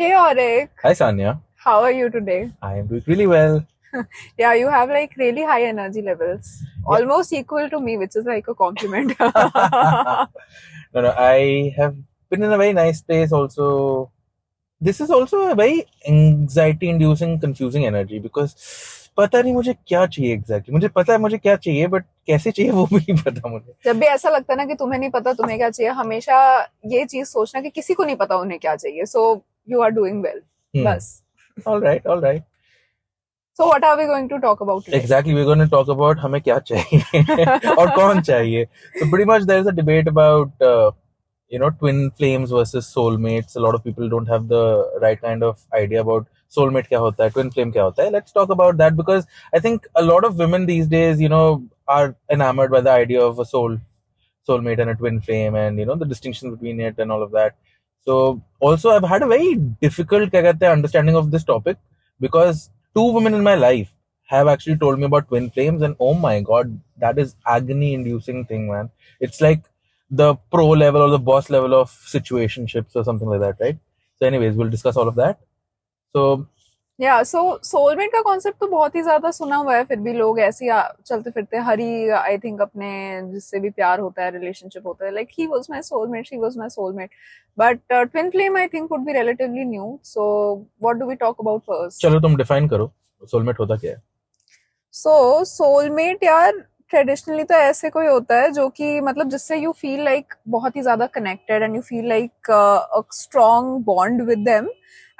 Hey Aurick, Hi Saniya, how are you today? I am doing really well. Yeah, you have like really high energy levels, Yeah. almost equal to me, which is like a compliment. No, I have been in a very nice place also. This is also a very anxiety inducing, confusing energy because पता नहीं मुझे क्या चाहिए exactly. मुझे पता है मुझे क्या चाहिए but कैसे चाहिए वो भी नहीं पता मुझे. जब भी ऐसा लगता है ना कि तुम्हें नहीं पता तुम्हें क्या चाहिए, हमेशा ये चीज सोचना कि किसी को नहीं पता उन्हें क्या चाहिए. So you are doing well. Hmm. बस. All right, all right. So what are we going to talk about today? Exactly, we're going to talk about हमें क्या चाहिए और कौन चाहिए. So pretty much there is a debate about twin flames versus soulmates. A lot of people don't have the right kind of idea about soulmate क्या होता है, twin flame क्या होता है. Let's talk about that because I think a lot of women these days, are enamored by the idea of a soulmate and a twin flame, and the distinction between it and all of that. So also I've had a very difficult क्या कहते हैं understanding of this topic because two women in my life have actually told me about twin flames, and oh my god, that is agony inducing thing, man. It's like the pro level or the boss level of situationships or something like that, right? So anyways, we'll discuss all of that. So या सो soulmate का concept तो बहुत ही ज्यादा सुना हुआ है, फिर भी लोग ऐसे ही चलते फिरते हैं. हर ही आई थिंक अपने जिससे भी प्यार होता है, रिलेशनशिप होता है, like he was my soulmate, she was my soulmate. But twin flame I think would be relatively new. So what do we talk about first? चलो तुम डिफाइन करो सोलमेट होता क्या है. सो सोलमेट यार, ट्रेडिशनली तो ऐसे कोई होता है जो कि मतलब जिससे यू फील लाइक बहुत ही ज्यादा connected and you feel like a strong bond with them.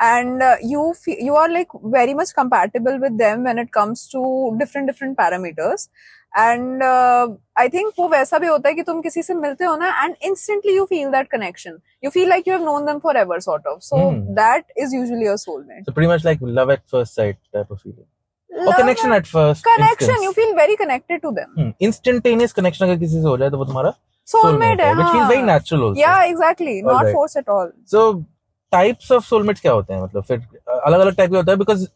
And you are like very much compatible with them when it comes to different parameters. And I think वो वैसा भी होता है कि तुम किसी से मिलते हो ना, and instantly you feel that connection, you feel like you have known them forever sort of. So that is usually a soulmate. So pretty much like love at first sight type of feeling. Or Love connection at first connection, instance. you feel very connected to them. Instantaneous connection अगर किसी से हो जाए तो वो तुम्हारा Soulmate है, which feels very हाँ. natural also. Yeah, exactly. All Not right. forced at all. So types of soulmates क्या होते हैं, मतलब फिर अलग अलग टाइप के होता है बिकॉज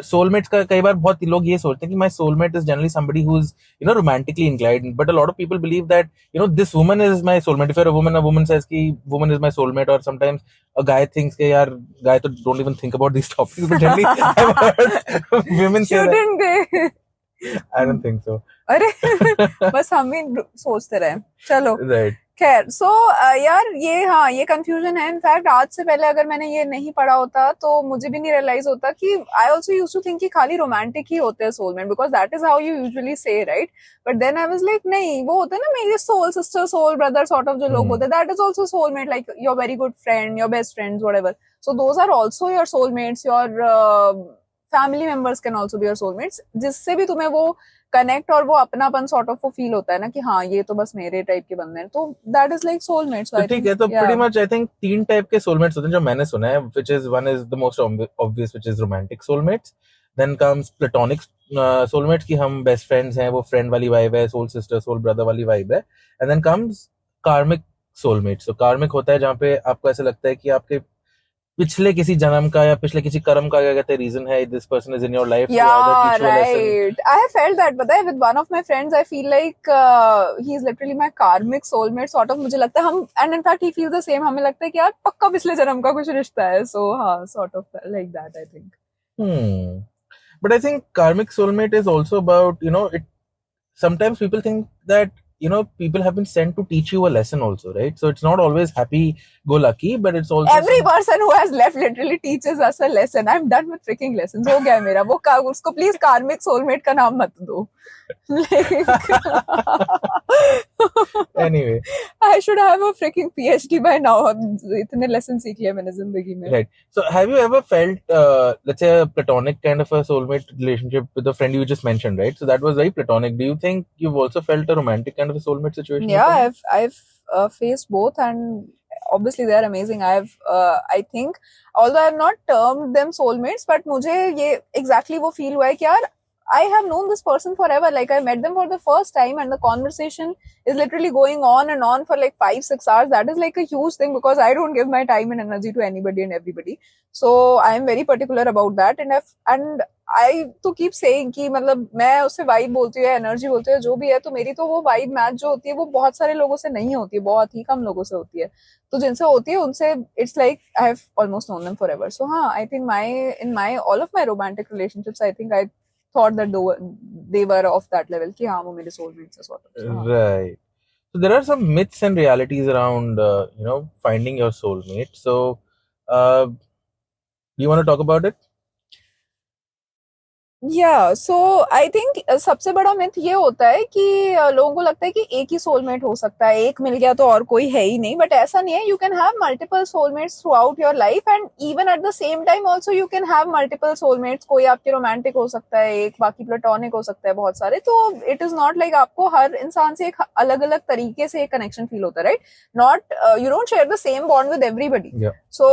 सोलमेट्स का कई बार बहुत लोग ये सोचते हैं कि my soulmate is generally somebody who is romantically inclined, but a lot of people believe that this woman is my soulmate. If you are a woman says कि वुमन इज माय सोलमेट, और sometimes a guy thinks कि यार guy तो don't even think about this topics, but generally I have heard women से that. Shouldn't they? I don't think so. अरे बस हम ही सोचते रहे. चलो राइट. खैर. सो यार ये कंफ्यूजन है. इनफैक्ट आज से पहले अगर मैंने ये नहीं पढ़ा होता तो मुझे भी नहीं रियलाइज होता कि I also use to think कि खाली रोमांटिक ही होते हैं soulmate, because that is how you usually say, right? But then I was like नहीं, वो होते हैं ना मेरे soul sister, soul brother sort of जो लोग होते हैं, that is also soulmate, like your very good friend, your best friends, whatever. So those are also your soulmates. Your family members can also be your soulmates, जिससे भी तुम्हें वो connect और वो अपनापन सॉर्ट ऑफ वो फील होता है ना कि हाँ ये तो बस मेरे टाइप के बंदे हैं. तो दैट इज लाइक सोलमेट्स. तो ठीक है, तो pretty much I think तीन टाइप के सोलमेट्स होते हैं जो मैंने सुना है, which is one is the most obvious, which is romantic soulmates. Then comes platonic soulmates कि हम best friends हैं, वो friend वाली vibe है, soul sister, soul brother वाली vibe है. And then comes karmic soulmates. So karmic होता है जहाँ पे आपको ऐसा लगता है कि आपके पिछले किसी जन्म का या पिछले किसी कर्म का क्या कहते हैं रीजन है, this person is in your life. Yeah, right. I have felt that, पता है, with one of my friends I feel like he is literally my karmic soulmate sort of. मुझे लगता है हम, and in fact he feels the same. हमें लगता है कि यार पक्का पिछले जन्म का कुछ रिश्ता है. So हाँ, sort of like that I think. But I think karmic soulmate is also about, it sometimes people think that people have been sent to teach you a lesson also, right? So it's not always happy go lucky, but it's also every person who has left literally teaches us a lesson. I'm done with freaking lessons. हो गया मेरा वो उसको please karmic soulmate का नाम मत दो. anyway, I should have a freaking PhD by now. इतने lessons सीख लिए मैंने जिंदगी में. Right. So have you ever felt, let's say, a platonic kind of a soulmate relationship with a friend you just mentioned, right? So that was very platonic. Do you think you've also felt a romantic kind of a soulmate situation? Yeah, I've faced both, and obviously they are amazing. I think, although I have not termed them soulmates, but मुझे ये exactly वो feel हुआ है कि यार I have known this person forever. Like I met them for the first time and the conversation is literally going on and on for like 5-6 hours. That is like a huge thing because I don't give my time and energy to anybody and everybody. So I am very particular about that. And आई तो keep saying कि मतलब मैं उससे vibe बोलती हूँ या energy बोलती हूँ जो भी है, तो मेरी तो वो वाइब मैच जो होती है वो बहुत सारे लोगों से नहीं होती है, बहुत ही कम लोगों से होती है। तो जिनसे होती है उनसे it's like I have almost known them forever. So हाँ, I think my in my all of my romantic relationships I think I thought that they were of that level कि हाँ वो मेरे सोलमेट्स है सॉर्ट ऑफ। सो हाँ। Right. So there are some myths and realities around, finding your soulmate. So, do you want to talk about it? या सो I think सबसे बड़ा myth ये होता है कि लोगों को लगता है कि एक ही सोलमेट हो सकता है, एक मिल गया तो और कोई है ही नहीं, बट ऐसा नहीं है। You can have multiple soulmates through out your life and even at the same time also you can have multiple soulmates. कोई आपके रोमांटिक हो सकता है एक, बाकी प्लेटोनिक हो सकता है, बहुत सारे। तो इट इज नॉट लाइक आपको हर इंसान से एक अलग अलग तरीके से एक कनेक्शन फील होता है, right? Not you don't share the same bond with everybody. Yeah. सो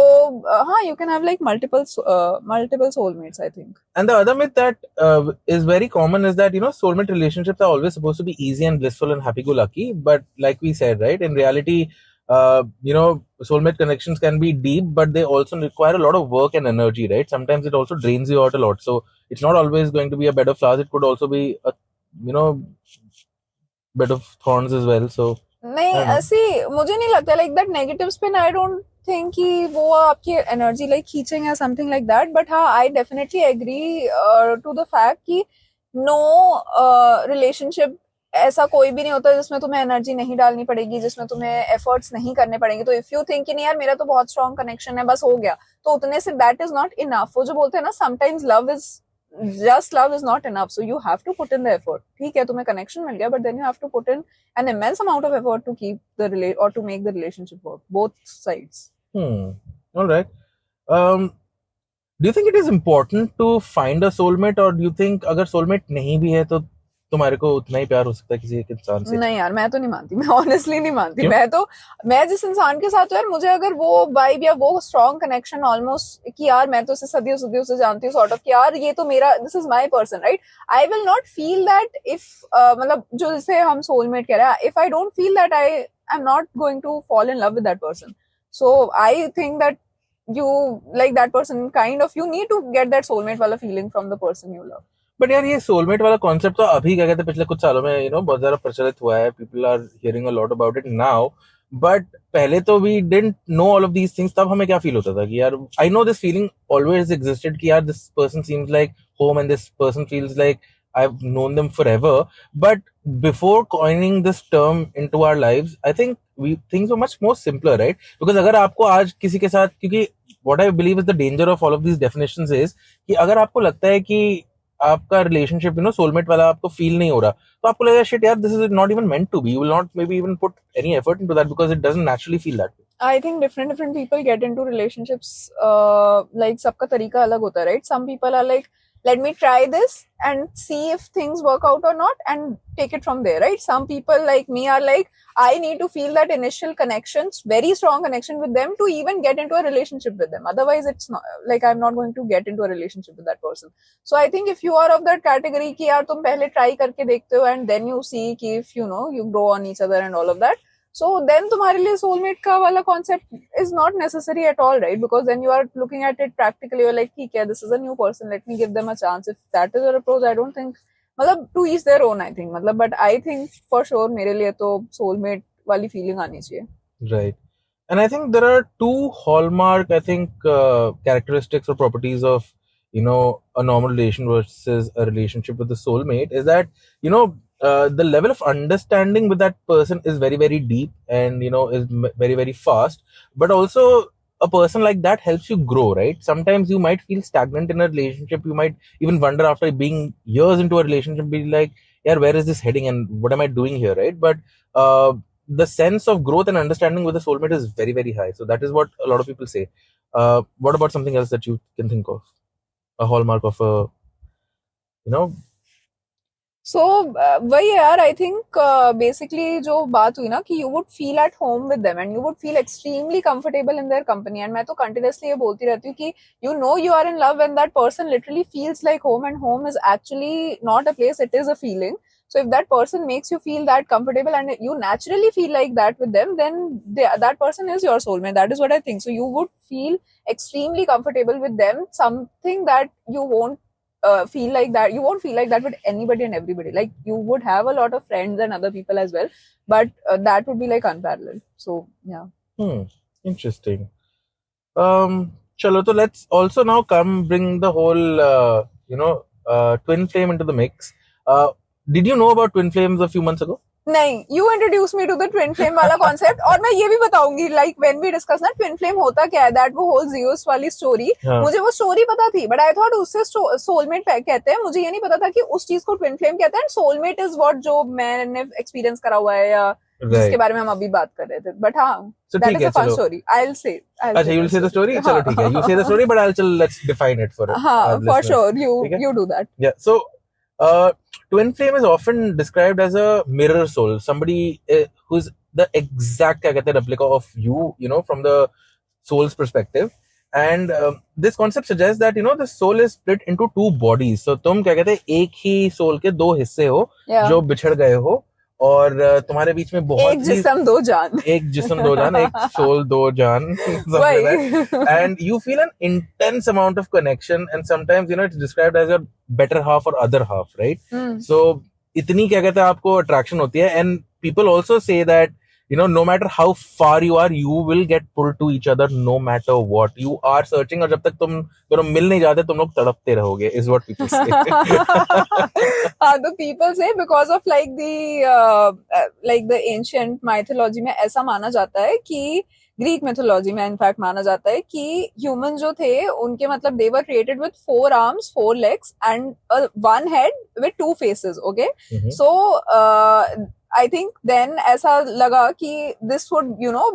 हाँ, you can have like multiple soulmates I think. And the other myth that is very common is that, soulmate relationships are always supposed to be easy and blissful and happy-go-lucky. But like we said, right, in reality, soulmate connections can be deep, but they also require a lot of work and energy, right? Sometimes it also drains you out a lot. So it's not always going to be a bed of flowers. It could also be a, you know, bed of thorns as well. So नहीं, I don't know. ऐसी मुझे नहीं लगता like that negative spin. I don't think कि वो आपकी energy like खींचेंगे या समथिंग लाइक दैट। बट हाँ, I definitely agree to the fact कि नो रिलेशनशिप ऐसा कोई भी नहीं होता जिसमें तुम्हें एनर्जी नहीं डालनी पड़ेगी, जिसमें तुम्हें एफर्ट्स नहीं करने पड़ेंगे। तो इफ यू थिंक कि नहीं यार मेरा तो बहुत स्ट्रॉन्ग कनेक्शन है बस हो गया, तो उतने say that is not enough. वो जो बोलते हैं ना, sometimes love is just love is not enough, so you have to put in the effort। ठीक है, तुम्हें connection मिल गया, but then you have to put in an immense amount of effort to keep the or to make the relationship work, both sides। All right. Um, do you think it is important to find a soulmate, or do you think अगर soulmate नहीं भी है तो तुम्हारे को उतना ही प्यार हो सकता है किसी एक इंसान से? नहीं यार, मैं तो नहीं मानती, मैं ऑनेस्टली नहीं मानती। क्यों? मैं जिस इंसान के साथ हूँ यार, मुझे अगर वो वाइब या वो स्ट्रॉन्ग कनेक्शन ऑलमोस्ट कि यार मैं तो इसे सदियों सदियों से जानती हूँ सॉर्ट ऑफ, कि यार ये तो मेरा, this is my person, right? I will not feel that if मतलब जो जिसे हम सोलमेट कह रहे हैं, if I don't feel that, I am not going to fall in love with that person. So I think that you like that person, kind of you need to get that soulmate wala feeling from the person you love। But यार ये soulmate वाला concept तो अभी क्या कहते हैं पिछले कुछ सालों में बहुत ज्यादा प्रचलित हुआ है. People are hearing a lot about it now. But पहले तो we didn't know all of these things. तब हमें क्या फील होता था कि यार I know this feeling always existed कि यार this person seems like home and this person feels like I've known them forever. But before coining this term into our lives, I think things were much more simpler, right? Because अगर आपको आज किसी के साथ, क्योंकि what I believe is the danger of all of these definitions is कि अगर आपको लगता है कि आपका रिलेशनशिप सोलमेट वाला आपको फील नहीं हो रहा, तो आपको लगेगा शिट यार this is not even meant to be. You will not maybe even put any effort into that because it doesn't naturally feel that way. I think different people get into relationships, like सबका तरीका अलग होता है, right? Some people are like, let me try this and see if things work out or not and take it from there, right? Some people like me are like, I need to feel that initial connections, very strong connection with them to even get into a relationship with them. Otherwise it's not like I'm not going to get into a relationship with that person. So I think if you are of that category कि यार तुम पहले try करके देखते हो and then you see कि if you grow on each other and all of that, so then तुम्हारे लिए soulmate का वाला concept is not necessary at all, right? Because then you are looking at it practically, you're like, ठीक है, this is a new person, let me give them a chance. If that is your approach, I don't think, मतलब to each their own, I think, मतलब, but I think for sure मेरे लिए तो soulmate वाली feeling आनी चाहिए. Right. And I think there are two hallmark, I think, characteristics or properties of, a normal relation versus a relationship with a soulmate is that, the level of understanding with that person is very, very deep and, is very, very fast. But also, a person like that helps you grow, right? Sometimes you might feel stagnant in a relationship. You might even wonder after being years into a relationship, be like, yeah, where is this heading and what am I doing here, right? But, the sense of growth and understanding with a soulmate is very, very high. So that is what a lot of people say. What about something else that you can think of? A hallmark of a, you know, So वही है यार, I think basically जो बात हुई ना कि you would feel at home with them and you would feel extremely comfortable in their company. And मैं तो कंटिन्यूसली ये बोलती रहती हूँ कि you are in love when that person literally feels like home, and home is actually not a place, it is a feeling. So if that person makes you feel that comfortable and you naturally feel like that with them, then that person is your soulmate. That is what I think. So you would feel extremely comfortable with them, something that you won't feel like that. You won't feel like that with anybody and everybody. Like you would have a lot of friends and other people as well, but that would be like unparalleled. So yeah. Interesting. Chalo, so let's also now bring the whole, twin flame into the mix. Did you know about twin flames a few months ago? नहीं, you introduced me to the twin flame वाला concept और मैं ये भी बताऊंगी like when we discuss ना twin flame होता क्या है, that वो whole Zeus वाली story, मुझे वो story पता थी but I thought उससे soulmate कहते हैं, मुझे ये नहीं पता था कि उस चीज को twin flame कहते हैं. soulmate is what जो मैंने experience करा हुआ है या जिसके बारे में हम अभी बात कर रहे थे. but हाँ, that is a fun story. I'll say. अच्छा, you'll say the story. चलो ठीक है, you say the story, but let's define it for हाँ, for sure. You do that. Yeah. So, twin flame is often described as a mirror soul, somebody who's the exact replica of you, from the soul's perspective. And this concept suggests that the soul is split into two bodies. So तुम क्या कहते हैं, एक ही soul के दो हिस्से हो जो बिछड़ गए हो और तुम्हारे बीच में बहुत एक जिस्म दो जान, एक soul दो जान, and you feel an intense amount of connection, and sometimes it's described as your better half or other half, right? So इतनी क्या कहते हैं आपको attraction होती है, and people also say that no matter how far you are, you will get pulled to each other no matter what. You are searching, और जब तक तुम दोनों मिल नहीं जाते तुम लोग तड़पते रहोगे, is what people say. The people say because of like the ancient mythology में ऐसा माना जाता है कि Greek mythology में इनफैक्ट माना जाता है कि ह्यूमन जो थे उनके मतलब they were created with 4 arms, 4 legs and one head with 2 faces. Okay, so I think then ऐसा लगा कि this would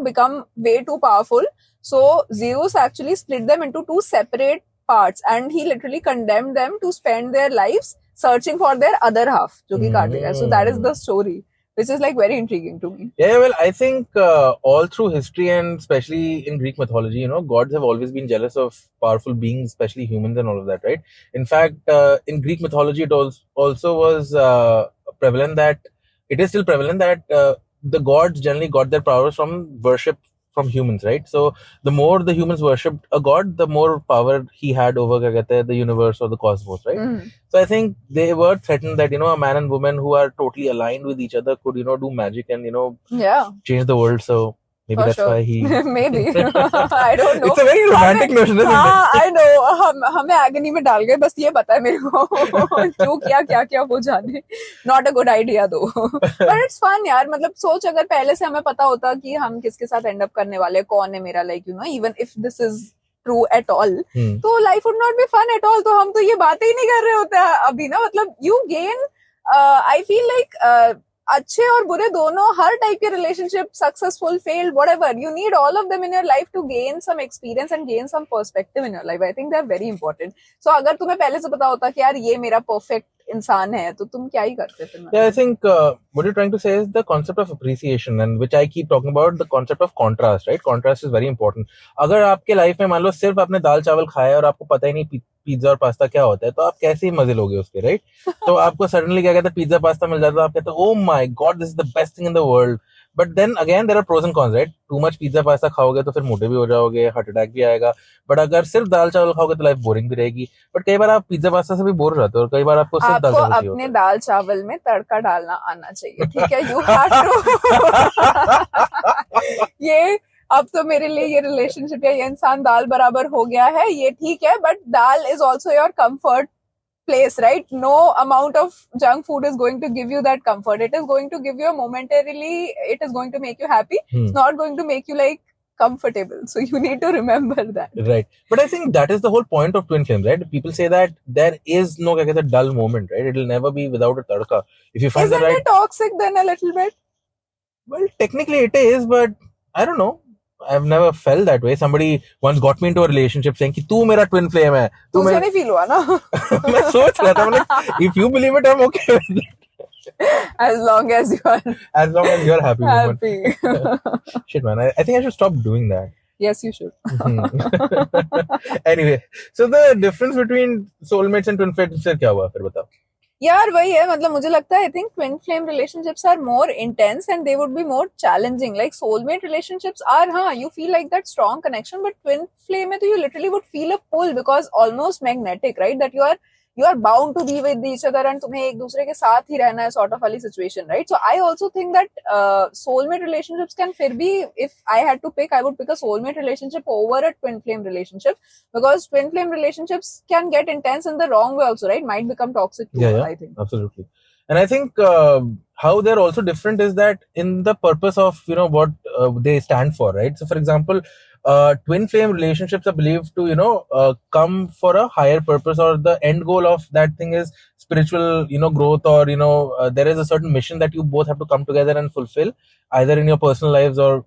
become way too powerful. So Zeus actually split them into 2 separate parts and he literally condemned them to spend their lives searching for their other half, जो कि काट गया. So that is the story, which is like very intriguing to me. Yeah, well, I think all through history and especially in Greek mythology, gods have always been jealous of powerful beings, especially humans and all of that, right? In fact, in Greek mythology, it also was prevalent that it is still prevalent that the gods generally got their powers from worship from humans, right? So the more the humans worshipped a god, the more power he had over the universe or the cosmos, right? So I think they were threatened that a man and woman who are totally aligned with each other could do magic and change the world. So maybe that's why he maybe I don't know. It's a very romantic notion, isn't it? I know. हमें agony में डाल गए, बस ये पता है मेरे को क्यों किया क्या वो जाने. Not a good idea though. But it's fun यार. मतलब सोच अगर पहले से हमें पता होता कि हम किसके साथ end up करने वाले, कौन है मेरा, like even if this is true at all, तो life would not be fun at all. तो हम तो ये बातें ही नहीं कर रहे होते हैं अभी ना. मतलब you gain I feel like अच्छे और बुरे दोनों, हर टाइप के relationship, successful, failed, whatever, you need all of them in your life to gain some experience and gain some perspective in your life. I think they are very important. So अगर तुम्हें पहले से पता होता कि यार ये मेरा perfect इंसान है तो तुम क्या ही करते फिर? Yeah, I think what you're trying to say is the concept of appreciation, and which I keep talking about, the concept of contrast, right? Contrast is very important. अगर आपके लाइफ में मान लो सिर्फ आपने दाल चावल खाया और आपको पता ही नहीं पिज्जा और पास्ता क्या होता है, तो आप कैसे ही मजे लोगे उसके, राइट? तो आपको सडनली क्या कहते हैं, पिज्जा पास्ता मिल जाता है, आप कहते हैं, oh my god, this is the best thing in the world. But then again, there are pros and cons, right? Too much pizza pasta खाओगे तो फिर मोटे भी हो जाओगे, हार्ट अटैक भी आएगा. बट अगर सिर्फ दाल चावल खाओगे तो लाइफ बोरिंग भी रहेगी. बट कई बार आप पिज्जा पास्ता से भी बोर हो जाते हो और कई बार आपको सिर्फ दाल चावल चाहिए. अपने दाल चावल में तड़का डालना आना चाहिए, ठीक है? यू हैव टू ये अब तो मेरे लिए ये रिलेशनशिप या ये इंसान दाल बराबर हो गया है, ये ठीक है. But dal is also your comfort place, right? No amount of junk food is going to give you that comfort. It is going to give you momentarily, it is going to make you happy. It's not going to make you like comfortable. So you need to remember that. Right. But I think that is the whole point of twin flames, right? People say that there is no dull moment, right? It will never be without a tadka. If you find Isn't the right... it toxic then a little bit? Well, technically it is, but I don't know. I've never felt that way. Somebody once got me into a relationship saying कि तू मेरा twin flame है. तुझे नहीं feel हुआ ना? मैं सोच रहा था, like, if you believe it, I'm okay with it. As long as you are happy. Shit, man. I think I should stop doing that. Yes, you should. Anyway, so the difference between soulmates and twin flames से क्या हुआ फिर बताओ? यार वही है, मतलब मुझे लगता है I think twin flame relationships are more intense and they would be more challenging. Like soulmate relationships are, हाँ, you feel like that strong connection, but twin flame में तो you literally would feel a pull because almost magnetic, right? That you are bound to be with each other and तुम्हें एक दूसरे के साथ ही रहना है sort of वाली situation, right? So I also think that soulmate relationships can फिर भी, if I had to pick, I would pick a soulmate relationship over a twin flame relationship, because twin flame relationships can get intense in the wrong way also, right? Might become toxic too, Yeah, I think. absolutely. And I think how they're also different is that in the purpose of what they stand for, right? So for example, twin flame relationships are believed to come for a higher purpose, or the end goal of that thing is spiritual growth, or there is a certain mission that you both have to come together and fulfill, either in your personal lives or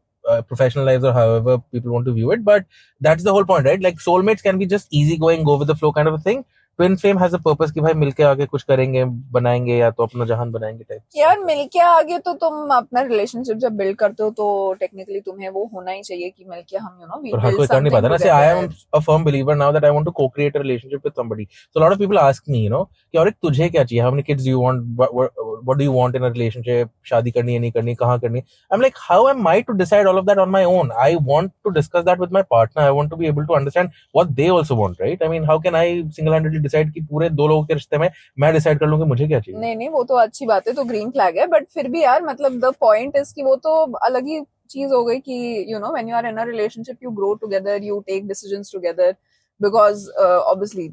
professional lives, or however people want to view it. But that's the whole point, right? Like soulmates can be just easygoing, go with the flow kind of a thing. Twin flame has a purpose कि भाई मिलके आगे कुछ करेंगे, बनाएंगे, या तो अपना जहान बनाएंगे टाइप। यार मिलके आगे तो तुम अपना रिलेशनशिप जब बिल्ड करते हो तो टेक्निकली तुम्हें वो होना ही चाहिए कि मिलके हम वी और हर बिल्ड कोई कर नहीं पाता समथिंग ना। So I am a firm believer now that I want to co-create a relationship with somebody. So lot of people ask me कि और तुझे क्या चाहिए, how many kids do you want, what do you want in a relationship, शादी करनी है नहीं करनी, कहां करनी। I am like, how am I to decide all of that on my own? I want to discuss that with my partner. I want to be able to understand what they also want, right? I mean, how can I single handedly decide कि पूरे दो लोगों के रिश्ते में मैं decide कर लूं कि मुझे क्या चाहिए? नहीं नहीं, वो तो अच्छी बात है, तो ग्रीन फ्लैग है, बट फिर भी यार मतलब द पॉइंट इज कि वो तो अलग ही चीज हो गई कि when you are in a relationship you grow together, you take decisions together, because obviously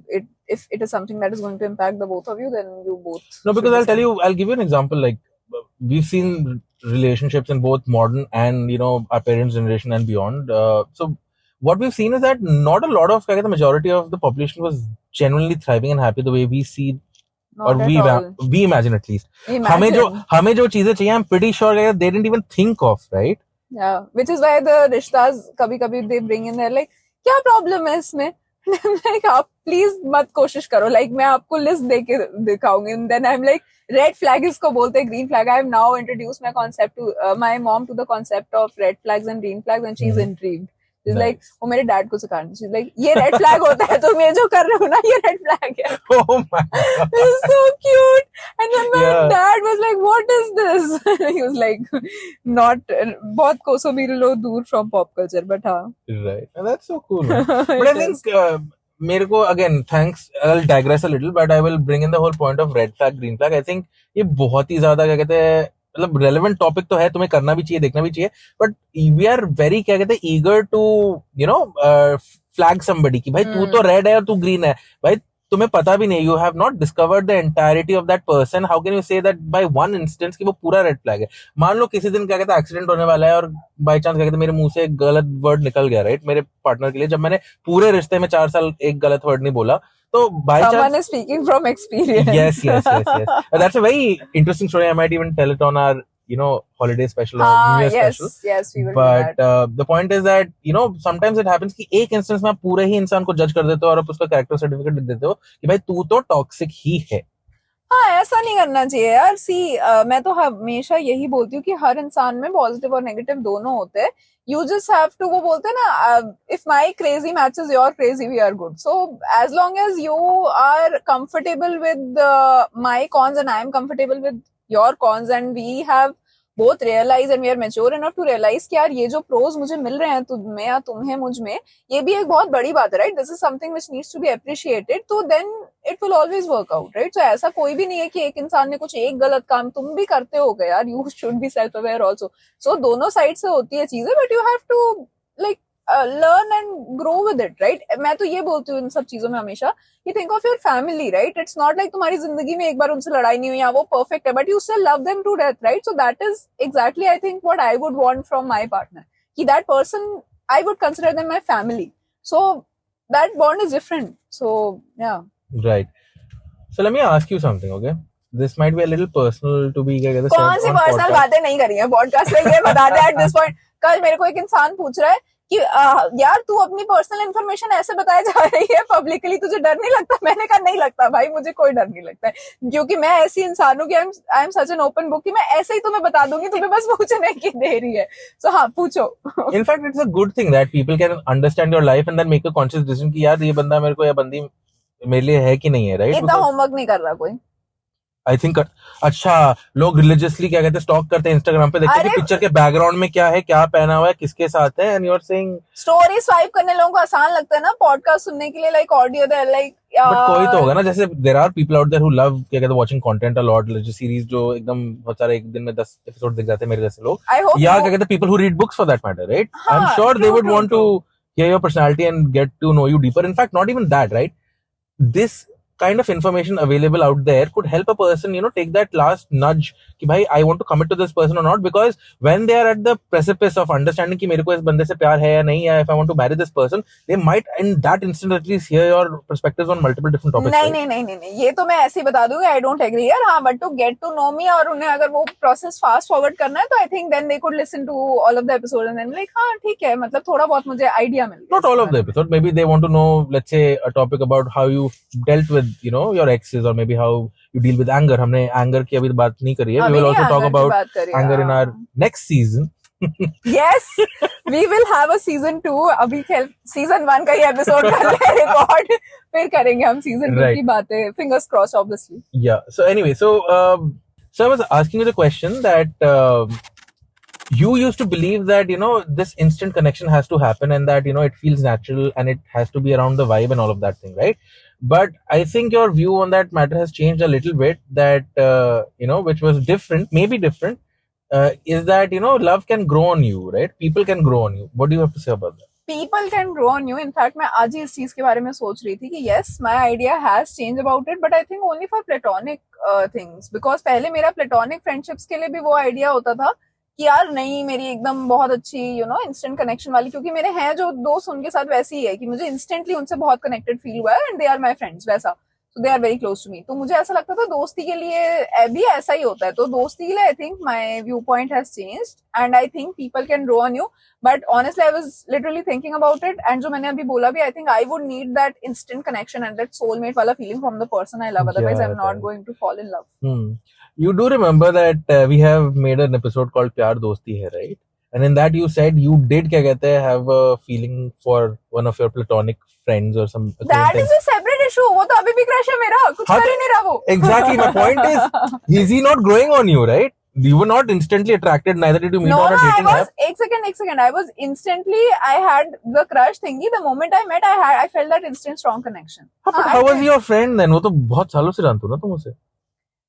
if it is something that is going to impact the both of you, then you both No, should because decide. I'll give you an example. Like, we've seen relationships in both modern and our parents' generation and beyond. So what we've seen is that not a lot of, the majority of the population was genuinely thriving and happy the way we see, or Not at all. we imagine at least. Imagine. हमें जो चीजें चाहिए, I'm pretty sure that they didn't even think of, right? Yeah, which is why the rishtas कभी कभी they bring in there like क्या problem है इसमें? like आप प्लीज मत कोशिश करो, like मैं आपको लिस्ट दे के दिखाऊंगी, and then I'm like red flag इसको बोलते हैं, green flag. I have now introduced my concept to my mom to the concept of red flags and green flags, and she is intrigued. She's Nice. like, वो मेरे dad को सिखाना. She's like, ये red flag होता है, तुम ये जो कर रहे हो ना, ये रेड फ्लैग है. Oh my God. It's so cute. And then my Yeah. dad was like, what is this? He was like, not बहुत कोसों मीलों दूर from pop culture, but हाँ. Right. And that's so cool, man. But I It think मेरे को, again, thanks, I'll digress a little, but I will bring in the whole point of red flag, green flag. I think ये बहुत ही ज्यादा, क्या कहते हैं, मतलब relevant topic तो है, तुम्हें करना भी चाहिए, देखना भी चाहिए, बट वी आर वेरी, क्या कहते हैं, ईगर टू फ्लैग समबडी कि भाई तू तो रेड है और तू ग्रीन है. भाई तुम्हें पता भी नहीं, you have not discovered the entirety of that person. How can you say that by one instance कि वो पूरा रेड फ्लैग है? मान लो किसी दिन, क्या कहते हैं, एक्सीडेंट होने वाला है और बाई चांस, क्या कहते हैं, मेरे मुंह से एक गलत वर्ड निकल गया, राइट, मेरे पार्टनर के लिए, जब मैंने पूरे रिश्ते में 4 साल एक गलत वर्ड नहीं बोला, तो by chance, someone is speaking from experience. yes. That's a very interesting story. I might even tell it on our holiday special or New Year special. Yes, we will But do that. The point is that sometimes it happens कि एक instance में आप पूरे ही इंसान को जज कर देते हो और आप उसका कैरेक्टर सर्टिफिकेट दे देते हो कि भाई तू तो टॉक्सिक ही है. हाँ, ऐसा नहीं करना चाहिए यार. सी मैं तो हमेशा यही बोलती हूँ कि हर इंसान में पॉजिटिव और नेगेटिव दोनों होते हैं. यू जस्ट हैव टू, वो बोलते हैं ना, if my crazy matches your crazy we are good. So as long as you are comfortable with my cons and I am comfortable with your cons, and we have both realize and we are mature enough to realize कि यार ये जो pros मुझे मिल रहे हैं तुम्हें या तुम्हें मुझ में, ये भी एक बहुत बड़ी बात है, right? This is something which needs to be appreciated. तो then it will always work out, right? So ऐसा कोई भी नहीं है कि एक इंसान ने कुछ एक गलत काम, तुम भी करते हो गए यार. You should be self aware also. So दोनों साइड से होती है चीजें, but you have to like learn and grow with it, right? मैं तो ये बोलती हूँ इन सब चीजों में हमेशा कि think of your family, right? It's not like तुम्हारी जिंदगी में एक बार उनसे लड़ाई नहीं हुई या वो perfect है, but you still love them to death, right? So that is exactly, I think, what I would want from my partner. कि that person, I would consider them my family. So that bond is different. So yeah. Right. So let me ask you something, okay? This might be a little personal to be, क्या कहते हैं, कौन सी personal बातें नहीं करी है podcast में, ये बता दे at this point. कल मेरे को एक इंसान पूछ रहा है कि यार तू अपनी पर्सनल इन्फॉर्मेशन ऐसे बताया जा रही है पब्लिकली, तुझे डर नहीं लगता? मैंने कहा नहीं लगता भाई, मुझे कोई डर नहीं लगता है, क्योंकि मैं ऐसी इंसान हूँ कि I am such an open book कि मैं ऐसे ही तुम्हें बता दूंगी, तुम्हें बस पूछने की देरी है. सो हाँ, पूछो. In fact, it's a good thing that people can understand your life and then make a conscious decision कि यार ये बंदा मेरे को या बंदी मेरे लिए है कि नहीं है, right? इतना होमवर्क नहीं कर रहा कोई. आई थिंक अच्छा, लोग रिलीजियसली क्या कहते हैं, स्टॉक करते हैं इंस्टाग्राम पे, देखते हैं कि अरे पिक्चर के बैकग्राउंड में क्या है, क्या पहना हुआ है, किसके साथ है, and you are saying story swipe करने लोगों को आसान लगता है ना, पॉडकास्ट सुनने के लिए like audio they like but कोई तो होगा यार। ना, जैसे there are people out there who love क्या कहते हैं वाचिंग कंटेंट अ लॉट, जो सीरीज जो एकदम बहुत सारे एक दिन में 10 एपिसोड देख जाते हैं मेरे जैसे लोग, आई होप या वो, क्या कहते हैं people who read books for that matter, right? I am हाँ sure they true would true want to true. hear your personality and get to know you deeper. In fact, not even that, right? This kind of information available out there could help a person, take that last nudge कि भाई I want to commit to this person or not, because when they are at the precipice of understanding कि मेरे को इस बंदे से प्यार है या नहीं, या if I want to marry this person, they might in that instant at least hear your perspectives on multiple different topics, नहीं right? नहीं नहीं नहीं नहीं, ये तो मैं ऐसे ही बता दूंगी, आई डोंट एग्री यार। हाँ but to get to know me, और उन्हें अगर वो प्रोसेस फास्ट फॉरवर्ड करना है तो I think then they could listen to all of the episode and then like हाँ ठीक है, मतलब थोड़ा बहुत मुझे आइडिया मिल गया Not इसके all of the बारे में। episode. Maybe they want to know, let's say, a topic about how you dealt with, your exes, or maybe how you deal with anger. हमने anger की अभी बात नहीं करी है. We अभी will नहीं also talk anger की about बात करी, anger in our हाँ। next season. Yes we will have a season 2। अभी सीजन 1 का ही एपिसोड कर ले रिकॉर्ड, फिर करेंगे हम सीजन 2 Right. की बातें, fingers cross obviously. Yeah. So anyway, so I was asking you the question that you used to believe that this instant connection has to happen, and that it feels natural and it has to be around the vibe and all of that thing, right? But I think your view on that matter has changed a little bit, that which was different, maybe different, is that love can grow on you, right? People can grow on you. What do you have to say about that? People can grow on you. In fact मैं आज ही इस चीज के बारे में सोच रही थी कि yes my idea has change about it, but I think only for platonic things, because पहले मेरा प्लेटोनिक फ्रेंडशिप्स के लिए भी वो आइडिया होता था कि यार नहीं मेरी एकदम बहुत अच्छी इंस्टेंट कनेक्शन वाली, क्योंकि मेरे हैं जो दोस्त उनके साथ वैसे ही है कि मुझे इंस्टेंटली उनसे बहुत कनेक्टेड फील हुआ है and they are my friends वैसा, so they are very close to me. तो मुझे ऐसा लगता था दोस्ती के लिए भी ऐसा ही होता है, तो दोस्ती के लिए I think my view point has changed and I think people can grow on you. But honestly I was literally thinking about it, and जो मैंने अभी बोला भी, I think I would need that instant connection and that soulmate वाला feeling from the person I love, otherwise I am not going to fall in love. You do remember that we have made an episode called Pyar Dosti Hai, right? And in that you said you did क्या कहते हैं have a feeling for one of your platonic friends or some that acquaintance. Is a separate issue, वो तो अभी भी crush है मेरा, कुछ हाँ, कर ही नहीं रहा वो। Exactly. My point is he not growing on you, right? You were not instantly attracted, neither did you meet No, on a no, I dating was app. एक second. I was instantly, I had the crush thingy. The moment I met, I felt that instant strong connection. हाँ, but हाँ, how I was did. your friend then? वो तो बहुत सालों से जानते हो ना तुम उसे.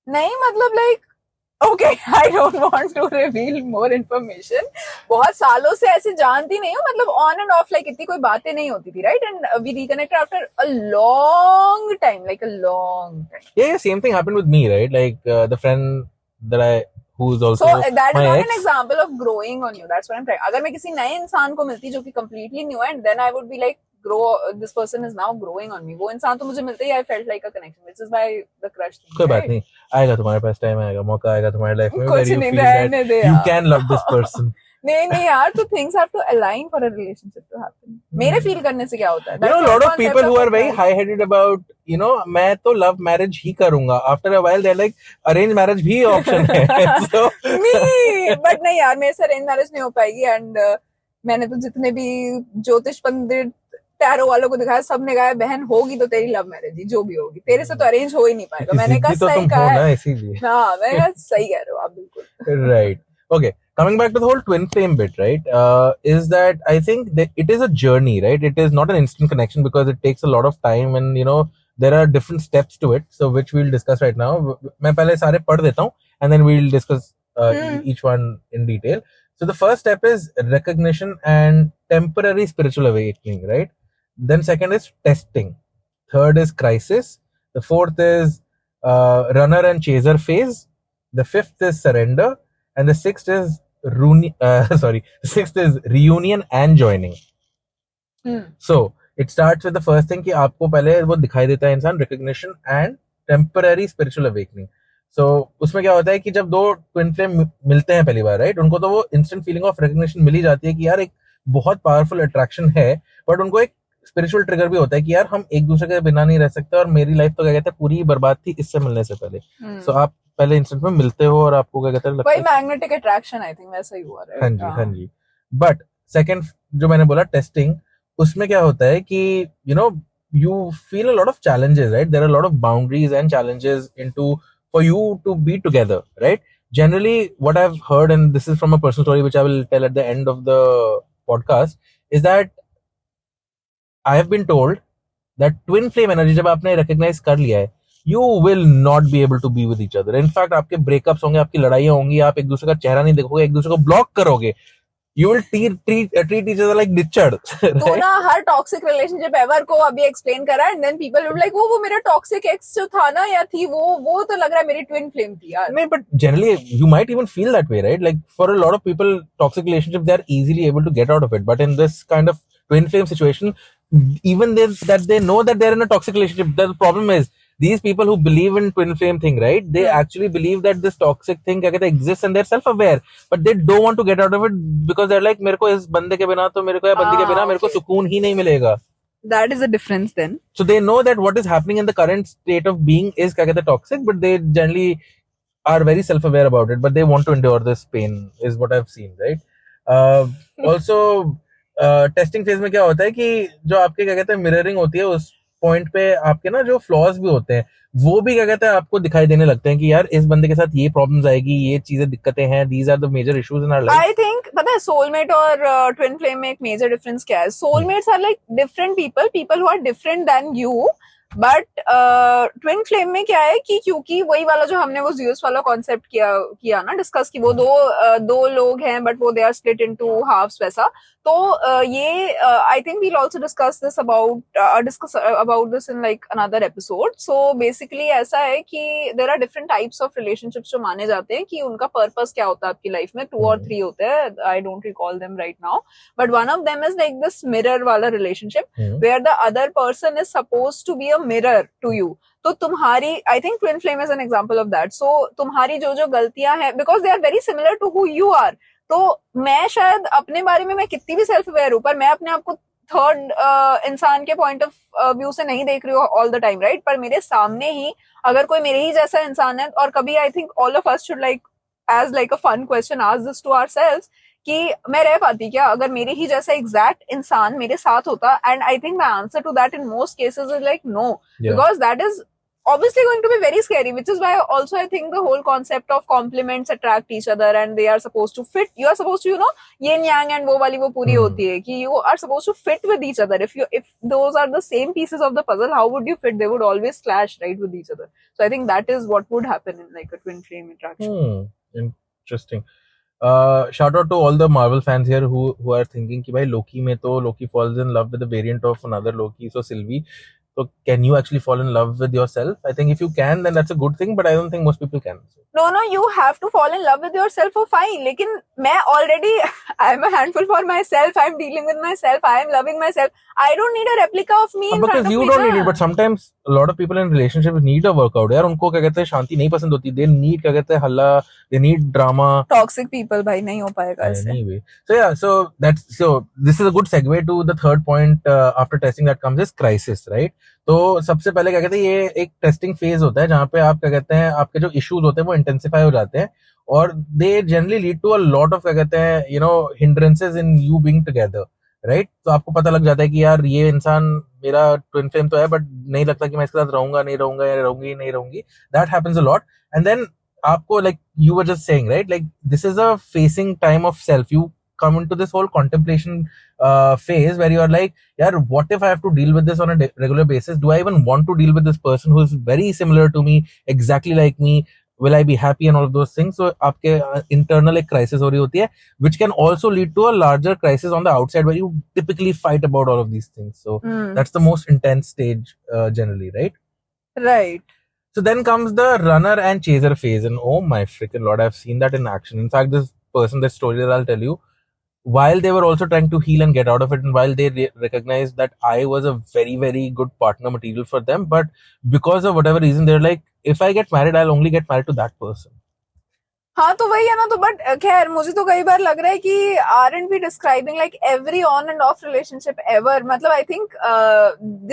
नहीं मतलब like, okay, I don't want to reveal more information. बहुत सालों से ऐसे जानती नहीं हूँ, मतलब on and off like इतनी कोई बातें नहीं होती थी, right? And we reconnected after a long time, like a long time. Yeah, same thing happened with me, right? Like the friend that who's also So that is my not ex. an example of growing on you. That's what I'm trying. अगर मैं किसी नए इंसान को मिलती जो कि completely new है, and then I would be like, this person is now growing on me. वो इंसान तो मुझे मिलते ही I felt like a connection, which is why the crush thing. कोई बात right? नहीं, आएगा तुम्हारे पास, टाइम आएगा, मौका आएगा तुम्हारे लाइफ में, कुछ where you नहीं, feel रहने that दे you यार। can love this person. नहीं यार, तो things have to align for a relationship to happen. मेरे feel करने से क्या होता है? You know, That's a lot the of concept people who of are very attraction. high-headed about, मैं तो love marriage ही करूंगा. After a while, they're like, arrange marriage भी option है. So, नहीं, but नहीं यार, मेरे से arranged marriage नहीं हो पाएगी, and मैंने तो जितने भी ज्योतिष पंडित टैरो वालों को दिखाया, सबने कहा बहन होगी तो तेरी लव मैरिज ही, जो भी होगी, तेरे से तो अरेंज हो ही नहीं पाएगा। मैंने कहा जिद्दी तो सही तुम कहा हो है ना, इसीलिए. हाँ, मैंने कहा सही कह रहे हो आप, बिल्कुल। Right. Okay. Coming back to the whole twin flame bit, right? Is that I think that it is a journey, right? It is not an instant connection because it takes a lot of time, and there are different steps to it. So which we'll discuss right now. मैं पहले सारे पढ़ देता हूँ, and then we'll discuss each one in detail. So the first step is recognition and temporary spiritual awakening, right? Then second is testing. Third is crisis. The fourth is runner and chaser phase. The fifth is surrender, and the sixth is sixth is reunion and joining. So it starts with the first thing कि आपको पहले वो दिखाई देता है इंसान, recognition and temporary spiritual awakening. So उसमें क्या होता है कि जब दो twin flame मिलते हैं पहली बार, right, उनको तो वो instant feeling of recognition मिल ही जाती है कि यार एक बहुत powerful attraction है, but उनको एक स्पिरिचुअल ट्रिगर भी होता है कि यार हम एक दूसरे के बिना नहीं रह सकते, और मेरी लाइफ तो क्या कहते हैं पूरी बर्बाद थी इससे मिलने से पहले. सो आप पहले इंस्टेंट में मिलते हो और आपको क्या कहते हैं वही मैग्नेटिक अट्रैक्शन, आई थिंक वैसा ही हुआ, राइट? हाँ जी. बट सेकंड जो मैंने बोला टेस्टिंग, उसमें क्या होता है कि you feel a lot of challenges, right? There are a lot of boundaries and challenges into for you to be together, right? Generally, what I've heard, and this is from a personal story, which I will tell at the end of the podcast, is that I have been told that twin flame energy जब आपने recognize कर लिया है, you will not be able to be with each other. In fact, आपके breakups होंगे, आपकी लड़ाइयाँ होंगी, आप एक दूसरे का चेहरा नहीं देखोगे, एक दूसरे को block करोगे. You will treat each other like ditchard. तो Right? ना हर टॉक्सिक रिलेशनशिप एवर को अभी एक्सप्लेन करा and then people will like वो मेरा टॉक्सिक एक्स जो था ना या थी वो तो लग रहा है मेरी ट्विन फ्लेम थी यार. No, but generally you might even feel that way, right? Like for a lot of people, toxic relationships, they're easily able to get out of it. But in this kind of twin flame situation, even that they know that they're in a toxic relationship, the problem is these people who believe in twin flame thing, right? They actually believe that this toxic thing क्या कहते हैं, exists and they're self-aware, but they don't want to get out of it because they're like मेरे को इस बंदे के बिना तो मेरे को या बंदी के बिना मेरे को सुकून ही नहीं मिलेगा. That is a difference then. So they know that what is happening in the current state of being is क्या कहते हैं, toxic, but they generally are very self-aware about it, but they want to endure this pain, is what I've seen, right? Also, testing phase में क्या होता है कि जो आपके क्या कहते हैं मिररिंग होती है, उस पॉइंट पे आपके ना जो फ्लॉज भी होते हैं वो भी क्या कहते हैं आपको दिखाई देने लगते हैं कि यार इस बंदे के साथ ये प्रॉब्लम्स आएगी, ये चीजें दिक्कतें हैं, these are the major issues in our life. I think पता है सोलमेट और ट्विन फ्लेम में एक मेजर डिफरेंस क्या है. Soulmates are like different people who are different than you. But twin flame में क्या है कि क्योंकि वही वाला जो हमने वो जियोस वाला कॉन्सेप्ट किया ना डिस्कस की वो दो लोग हैं बट वो they are split into halves वैसा. तो ये I think we'll also discuss about this in like another episode. So basically ऐसा है कि there are different types of relationships जो माने जाते हैं कि उनका पर्पस क्या होता है आपकी लाइफ में. 2 और 3 होते हैं, I don't recall them right now, but one of them is like this mirror वाला relationship where the other person is supposed to be a mirror to you. तो तुम्हारी I think twin flame is an example of that. So तुम्हारी जो गलतियां हैं because they are very similar to who you are. तो मैं शायद अपने बारे में मैं कितनी भी सेल्फ अवेयर हूं पर मैं अपने आप को थर्ड इंसान के पॉइंट ऑफ व्यू से नहीं देख रही हूँ ऑल द टाइम, राइट? पर मेरे सामने ही अगर कोई मेरे ही जैसा इंसान है, और कभी I think all of us should like as like a fun question ask this to ourselves कि मैं रह पाती क्या अगर मेरे ही जैसा एग्जैक्ट इंसान मेरे साथ होता. And I think my answer to that in most cases is like no, because that is obviously going to be very scary, which is why also I think the whole concept of complements attract each other and they are supposed to fit. You are supposed to, you know, yin yang and wo wali wo puri hoti hai ki you are supposed to fit with each other. If those are the same pieces of the puzzle, how would you fit? They would always clash, right, with each other. So I think that is what would happen in like a twin flame attraction. Interesting. Shout out to all the Marvel fans here who are thinking कि भाई Loki में तो Loki falls in love with a variant of another Loki, so Sylvie. So can you actually fall in love with yourself? I think if you can, then that's a good thing, but I don't think most people can. No, you have to fall in love with yourself for fine. लेकिन मैं already I'm a handful for myself. I'm dealing with myself. I am loving myself. I don't need a replica of me in front of me. Because you don't need it, but sometimes a lot of people in relationships need a workout. यार उनको क्या कहते हैं शांति नहीं पसंद होती. They need क्या कहते हैं हल्ला. They need drama. Toxic people भाई नहीं हो पाएगा इससे. Anyway, so this is a good segue to the third point after testing that comes is crisis, right? तो सबसे पहले क्या कहते हैं ये एक टेस्टिंग फेज होता है जहाँ पे आप क्या कहते हैं आपके जो इश्यूज होते हैं वो इंटेंसिफाई हो जाते हैं और they generally lead to a lot of क्या कहते हैं you know hindrances in you being together, right? तो आपको पता लग जाता है कि यार ये इंसान मेरा ट्विन फ्लेम तो है बट नहीं लगता कि मैं इसके साथ रहूंगा नहीं रहूंगा या रहूंगी नहीं रहूंगी. That happens a lot and then आपको like you were just saying, right, like this is a facing time of self. You come into this whole contemplation phase where you are like, yeah, what if I have to deal with this on a regular basis? Do I even want to deal with this person who is very similar to me, exactly like me? Will I be happy and all of those things? So आपके internal एक crisis हो रही होती है which can also lead to a larger crisis on the outside where you typically fight about all of these things. So that's the most intense stage generally, right? Right. So then comes the runner and chaser phase, and oh my freaking lord, I've seen that in action. In fact, this person, that story that I'll tell you, while they were also trying to heal and get out of it, and while they recognized that I was a very, very good partner material for them, but because of whatever reason, they're like, if I get married, I'll only get married to that person. हाँ तो वही है ना, तो but खैर मुझे तो कई बार लग रहा है कि aren't we describing like every on and off relationship ever, मतलब I think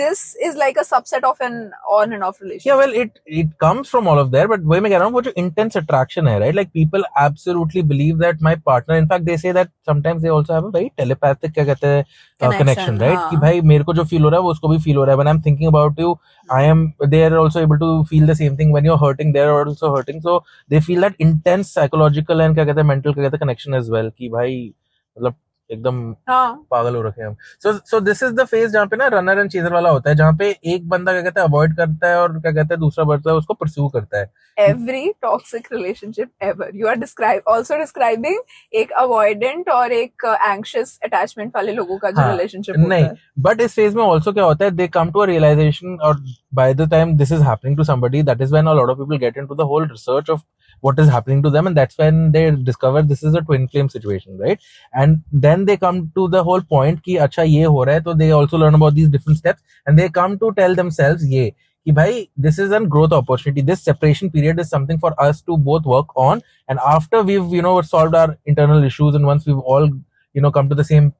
this is like a subset of an on and off Yeah, relationship. well, it comes from all of there, but वही मैं कह रहा हूँ वो जो intense attraction है, right? Like people absolutely believe that my partner, in fact, they say that sometimes they also have a very telepathic क्या कहते हैं connection, Connection, right? कि हाँ. भाई मेरे को जो feel हो रहा है वो उसको भी feel हो रहा है. When I'm thinking about you, I am. They are also able to feel the same thing. When you're hurting, they are also hurting. So they feel that intense psychological and क्या कहते हैं mental क्या कहते हैं connection as well. कि भाई मतलब एकदम हाँ. पागल हो रखे हैं हम. So this is the phase जहाँ पे ना रनर एंड चेजर वाला होता है, जहाँ पे एक बंदा क्या कहता है अवॉइड करता है और क्या कहते हैं दूसरा बंदा उसको परस्यू करता है. Every toxic relationship ever. You are also describing एक avoidant और एक anxious attachment वाले लोगों का जो हाँ relationship होता नहीं, है. बट इस फेज में ऑल्सो क्या होता है, they come to a realization, और by the time this is happening to somebody, that is when a lot of people get into the whole research of what is happening to them, and that's when they discover this is a twin flame situation, right? And then they come to the whole point कि अच्छा ये हो रहा है, तो they also learn about these different steps and they come to tell themselves ये कि भाई this is a growth opportunity, this separation period is something for us to both work on, and after we've solved our internal issues and once we've all come to the same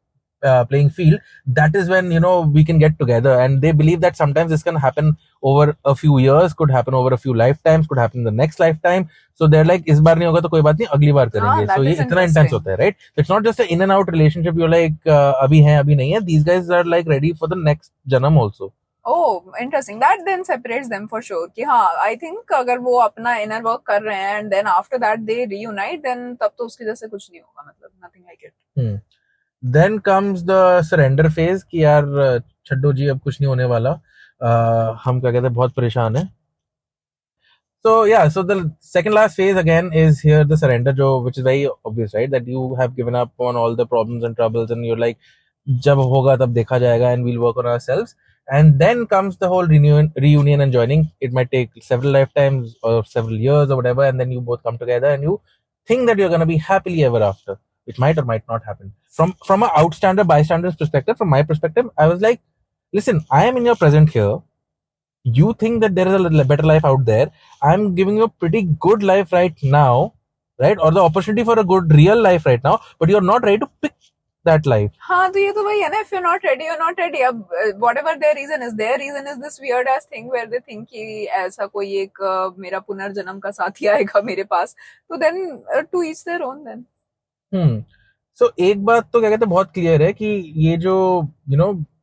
playing field, that is when we can get together. And they believe that sometimes this can happen over a few years, could happen over a few lifetimes, could happen in the next lifetime. So they're like इस बार नहीं होगा तो कोई बात नहीं, अगली बार हाँ, करेंगे. So that ये is इतना intense interesting. होता है, right? So it's not just an in and out relationship. You're like अभी है अभी नहीं है. These guys are like ready for the next janam also. Oh, interesting. That then separates them for sure. कि हाँ, I think अगर वो अपना inner work कर रहे हैं and then after that they reunite, then तब तो उसकी जैसे कुछ नहीं होगा, मतलब nothing like it. Then comes the surrender phase कि यार छड्डो जी अब कुछ नहीं होने वाला, हम क्या कहते हैं बहुत परेशान है. So yeah, so the second last phase again is here the surrender, jo, which is very obvious, right? That you have given up on all the problems and troubles, and you're like, जब होगा तब देखा जाएगा, and we'll work on ourselves. And then comes the whole reunion and joining. It might take several lifetimes or several years or whatever, and then you both come together and you think that you're gonna be happily ever after. It might or might not happen. From a outstander bystander's perspective, from my perspective, I was like, listen, I am in your present here. You think that there is a better life out there. I'm giving you a pretty good life right now, right? Or the opportunity for a good real life right now, but you're not ready to pick that life. हाँ तो ये तो वही है ना, if you're not ready, you're not ready. अब whatever their reason is this weird ass thing where they think कि ऐसा कोई एक मेरा पुनर्जन्म का साथी आएगा मेरे पास, तो then to each their own then. सो एक बात तो क्या कहते हैं बहुत क्लियर है कि ये जो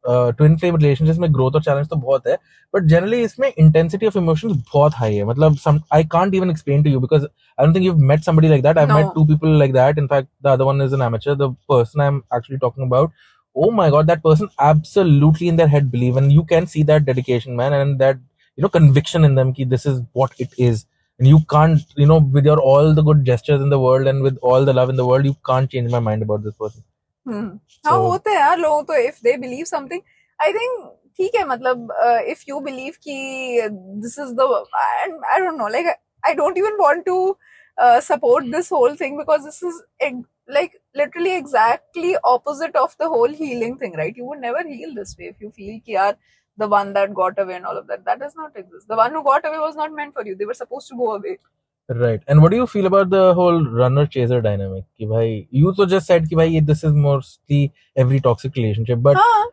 ट्विन फ्लेम रिलेशनशिप में ग्रोथ और चैलेंज तो बहुत है, बट जनरली इसमें इंटेंसिटी ऑफ इमोशंस बहुत हाई है. मतलब I can't even explain to you because I don't think you met somebody like that. I met No. Two people like that. In fact, the other one is an amateur. The person I'm actually talking about, oh my god, that person absolutely in their head believe, and you can see that dedication, man, and that conviction in them ki this is what it is. And you can't, with your all the good gestures in the world and with all the love in the world, you can't change my mind about this person. हाँ So होते हैं यार लोग तो, if they believe something, I think ठीक है, मतलब if you believe कि this is the, I don't know, like I don't even want to support this whole thing because this is like literally exactly opposite of the whole healing thing, right? You would never heal this way if you feel कि यार the one that got away and all of that does not exist. The one who got away was not meant for you. They were supposed to go away. right. And what do you feel about the whole runner chaser dynamic? कि भाई, you so just said कि भाई this is mostly every toxic relationship, but हाँ,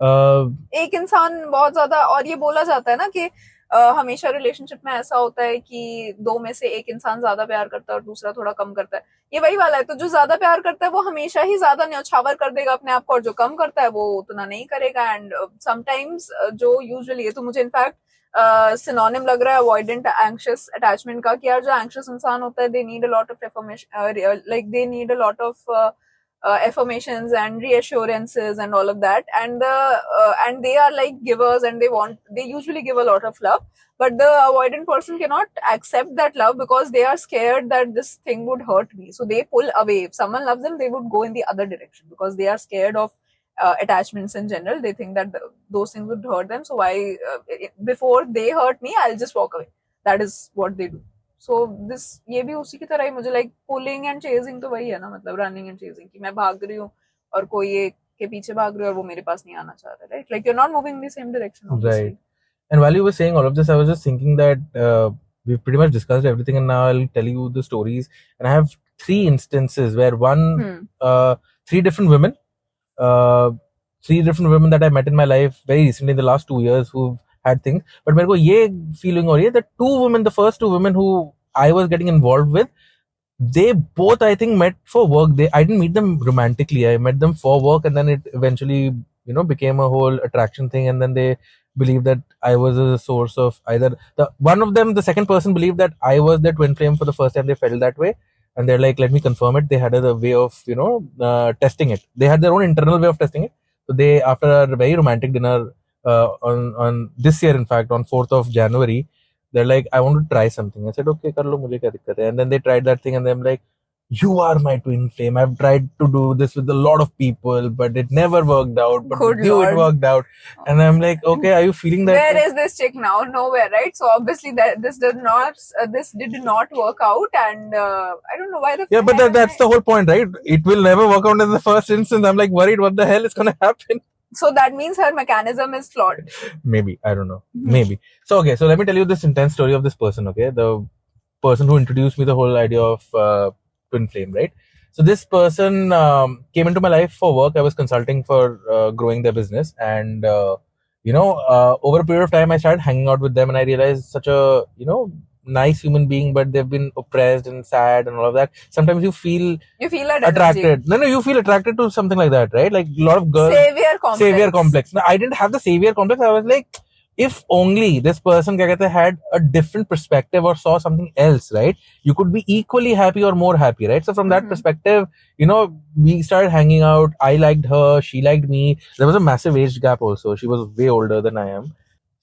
uh, एक इंसान बहुत ज्यादा, और ये बोला जाता है ना कि हमेशा रिलेशनशिप में ऐसा होता है कि दो में से एक इंसान ज्यादा प्यार करता है और दूसरा थोड़ा कम करता है. ये वही वाला है. तो जो ज्यादा प्यार करता है वो हमेशा ही ज्यादा न्यौछावर कर देगा अपने आप को, और जो कम करता है वो उतना नहीं करेगा. एंड समटाइम्स जो यूजुअली है, तो मुझे इनफैक्ट सिनोनिम लग रहा है अवॉइडेंट एंग्शियस अटैचमेंट का, कि यार जो एंग्शियस इंसान होता है, they need a lot of affirmation, like they need a lot of affirmations and reassurances and all of that, and they are like givers, and they usually give a lot of love, but the avoidant person cannot accept that love because they are scared that this thing would hurt me, so they pull away. If someone loves them, they would go in the other direction because they are scared of attachments in general. They think that those things would hurt them, so why before they hurt me, I'll just walk away. That is what they do. So this, ये भी उसी की तरह ही मुझे, like pulling and chasing तो वही है ना, मतलब रनिंग एंड चेजिंग, कि मैं भाग रही हूँ और कोई एक के पीछे भाग रही है और वो मेरे पास नहीं आना चाह रहा, right? Like you are not moving in the same direction right. Obviously. And while you were saying all of this, I was just thinking that we've pretty much discussed everything, and now I'll tell you the stories. And I have three instances where three different women, uh, three different women that I met in my life very recently in the last 2 years who've had things. But मेरे को ये feeling हो रही है that two women, the first two women who I was getting involved with, they both I think met for work. I didn't meet them romantically. I met them for work, and then it eventually became a whole attraction thing. And then they believed that I was a source of either the one of them. The second person believed that I was their twin flame for the first time. They felt that way, and they're like, let me confirm it. They had a way of testing it. They had their own internal way of testing it. So they, after a very romantic dinner on this year, in fact, on 4th of January, they're like, I want to try something. I said, okay, kar lo, mujhe kya dikkat hai? And then they tried that thing, and they're like, you are my twin flame. I've tried to do this with a lot of people, but it never worked out. But Good with you, Lord. it worked out. And I'm like, okay, are you feeling that? Where is this chick now? Nowhere, right? So obviously that this did not work out, and I don't know why the. Yeah, but that's the whole point, right? It will never work out in the first instance. I'm like worried, what the hell is gonna happen? So that means her mechanism is flawed. Maybe, I don't know. Maybe. So okay, so let me tell you this intense story of this person. Okay, the person who introduced me the whole idea of twin flame, right? So this person came into my life for work. I was consulting for growing their business, and over a period of time, I started hanging out with them, and I realized such a nice human being, but they've been oppressed and sad and all of that. Sometimes you feel attracted. No, you feel attracted to something like that, right? Like a lot of girls. Savior complex. Now, I didn't have the savior complex. I was like, if only this person had a different perspective or saw something else, right? You could be equally happy or more happy, right? So from that perspective, we started hanging out. I liked her, she liked me. There was a massive age gap also. She was way older than I am.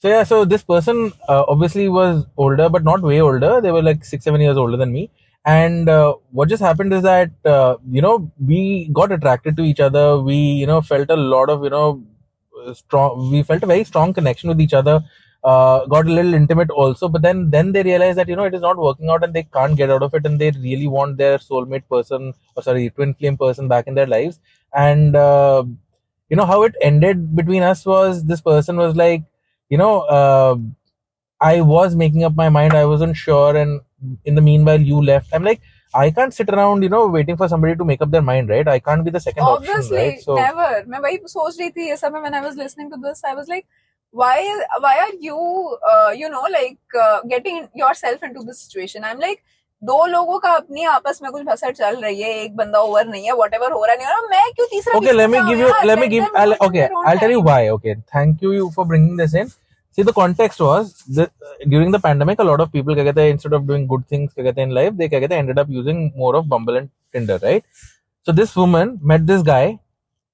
So yeah, so this person obviously was older, but not way older. They were like 6-7 years older than me. And what just happened is that we got attracted to each other. We felt a lot of strong. We felt a very strong connection with each other. Got a little intimate also, but then they realized that it is not working out and they can't get out of it, and they really want their soulmate person, or sorry, twin flame person back in their lives. And how it ended between us was, this person was like, I was making up my mind. I wasn't sure, and in the meanwhile, you left. I'm like, I can't sit around, waiting for somebody to make up their mind, right? I can't be the second option, right? So never. मैं वही सोच रही थी ये सब में when I was listening to this. I was like, why are you getting yourself into this situation? I'm like, दो लोगों का अपनी आपस में कुछ भसड़ चल रही है, एक बंदा ओवर नहीं है, whatever हो रहा नहीं है, मैं क्यों तीसरा? Okay, I'll tell you why. Okay, thank you for bringing this in. See, the context was during the pandemic, a lot of people instead of doing good things in life, they ended up using more of Bumble and Tinder, right? So this woman met this guy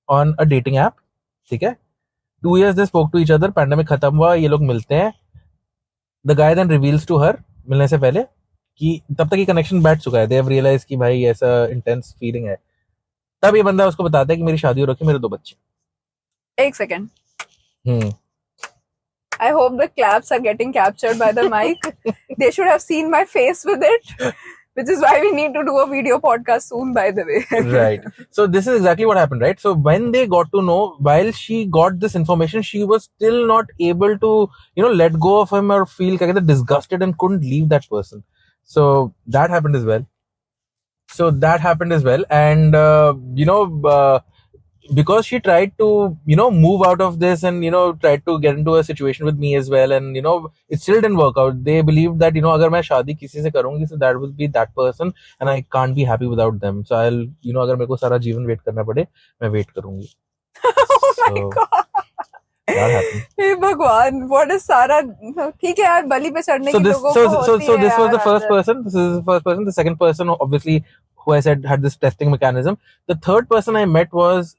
on a dating app. Okay? 2 years they spoke to each other. Pandemic खत्म हुआ, ये लोग मिलते हैं. The guy then reveals to her, मिलने से पहले, कि तब तक ये कनेक्शन बैठ चुका है. They have realized कि भाई ऐसा intense feeling है. तब ये बंदा उसको बताता है कि मेरी शादी हो रखी है, मेरे 2 बच्चे. एक second. I hope the claps are getting captured by the mic. They should have seen my face with it, which is why we need to do a video podcast soon, by the way. Right. So this is exactly what happened, right? So when they got to know, while she got this information, she was still not able to, let go of him or feel disgusted and couldn't leave that person. So that happened as well. And, because she tried to move out of this and tried to get into a situation with me as well, and it still didn't work out. They believed that अगर मैं शादी किसी से करूंगी, so that will be that person and I can't be happy without them. So I'll अगर मेरे को सारा जीवन वेट करना पड़े, मैं वेट करूंगी. Oh my God. That happened. हे भगवान, what is सारा? ठीक है यार, बलि पे चढ़ने की लोगों को होती है. So this was the first person. This is the first person. The second person, obviously, who I said had this testing mechanism. The third person I met was,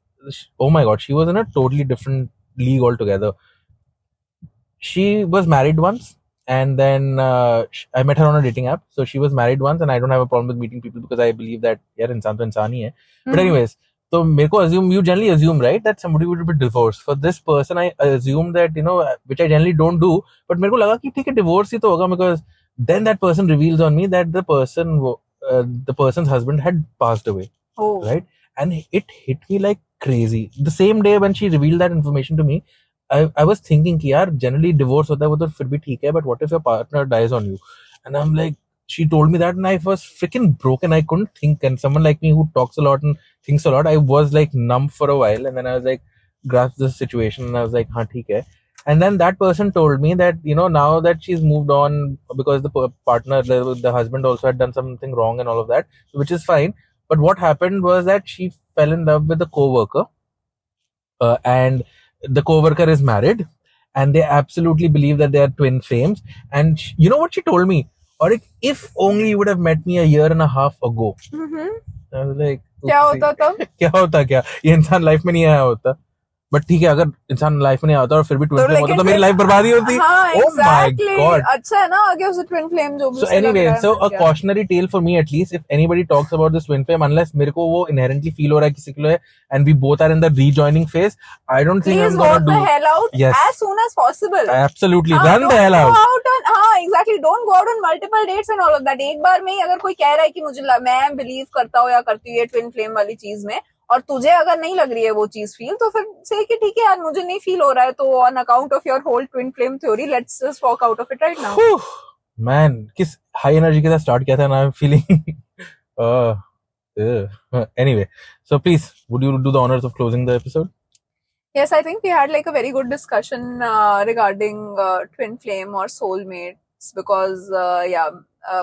oh my God, she was in a totally different league altogether. She was married once, and then I met her on a dating app. So she was married once, and I don't have a problem with meeting people because I believe that यार इंसान तो इंसान ही है. But anyways, so मेरे को you generally assume, right, that somebody would be divorced. For this person, I assumed that, which I generally don't do, but मेरे को लगा कि ठीक है, divorce ही तो होगा, because then that person reveals on me that the person's husband had passed away. Oh. Right? And it hit me like crazy. The same day when she revealed that information to me, I was thinking कि यार generally divorce होता है वो तो फिर भी ठीक है, but what if your partner dies on you? And I'm like, she told me that, and I was freaking broken. I couldn't think. And someone like me who talks a lot and thinks a lot, I was like numb for a while. And then I was like, grasped the situation, and I was like, "Haan, theek hai." And then that person told me that, now that she's moved on because the partner, the husband also had done something wrong and all of that, which is fine. But what happened was that she fell in love with a co-worker, and the co-worker is married, and they absolutely believe that they are twin flames. And you know what she told me? Or if only you would have met me a year and a half ago. I was like, क्या होता तब? क्या होता क्या, ये इंसान life में नहीं आया होता. बट ठीक है, अगर इंसान लाइफ में नहीं आता और फिर भी ट्विन फ्लेम होता तो मेरी लाइफ बर्बाद ही होती. हाँ, Oh my exactly. God. अच्छा है ना, आगे उसे ट्विन फ्लेम जो भी So उसे लग anyway, रहा है so मिल a गया. cautionary tale for me at least, if anybody talks about this twin flame, unless मेरे को वो inherently feel हो रहा है किसी के लिए, and we both are in the rejoining phase, I don't think Please I'm gonna walk do. the hell out Yes. as soon as possible. Absolutely, हाँ, run the hell don't out. go out on, हाँ, exactly, don't go out on multiple dates and all of that. एक बार में ही अगर कोई कह रहा है कि मुझे मैं बिलीव करता हूँ या करती हूँ ये ट्विन फ्लेम वाली चीज में, और तुझे अगर नहीं लग रही है वो चीज फील, तो फिर से कि ठीक है यार, मुझे नहीं फील हो रहा है, तो on account of your whole twin flame theory, let's just walk out of it right now. Man, किस हाई एनर्जी के साथ स्टार्ट किया था ना, I am feeling. Anyway, so please, would you do the honors of closing the episode? Yes, I think we had like a very good discussion regarding twin flame or soulmates because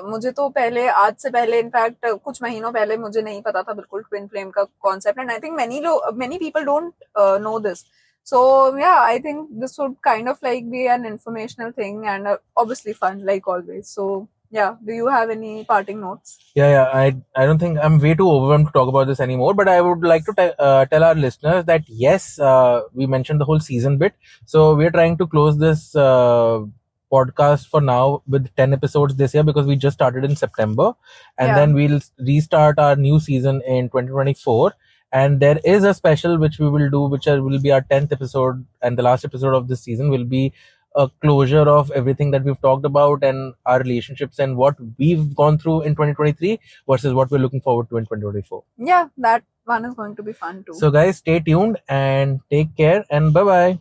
मुझे तो पहले, आज से पहले, in fact कुछ महीनों पहले मुझे नहीं पता था बिल्कुल ट्विन फ्लेम का concept, and I think many people don't know this. So yeah, I think this would kind of like be an informational thing and obviously fun like always. So yeah, do you have any parting notes? Yeah. I don't think I'm way too overwhelmed to talk about this anymore. But I would like to tell our listeners that yes, we mentioned the whole season bit. So we're trying to close this podcast for now with 10 episodes this year because we just started in September, and then we'll restart our new season in 2024. And there is a special which we will do, which will be our 10th episode, and the last episode of this season will be a closure of everything that we've talked about and our relationships and what we've gone through in 2023 versus what we're looking forward to in 2024. Yeah, that one is going to be fun too. So guys, stay tuned and take care, and bye bye.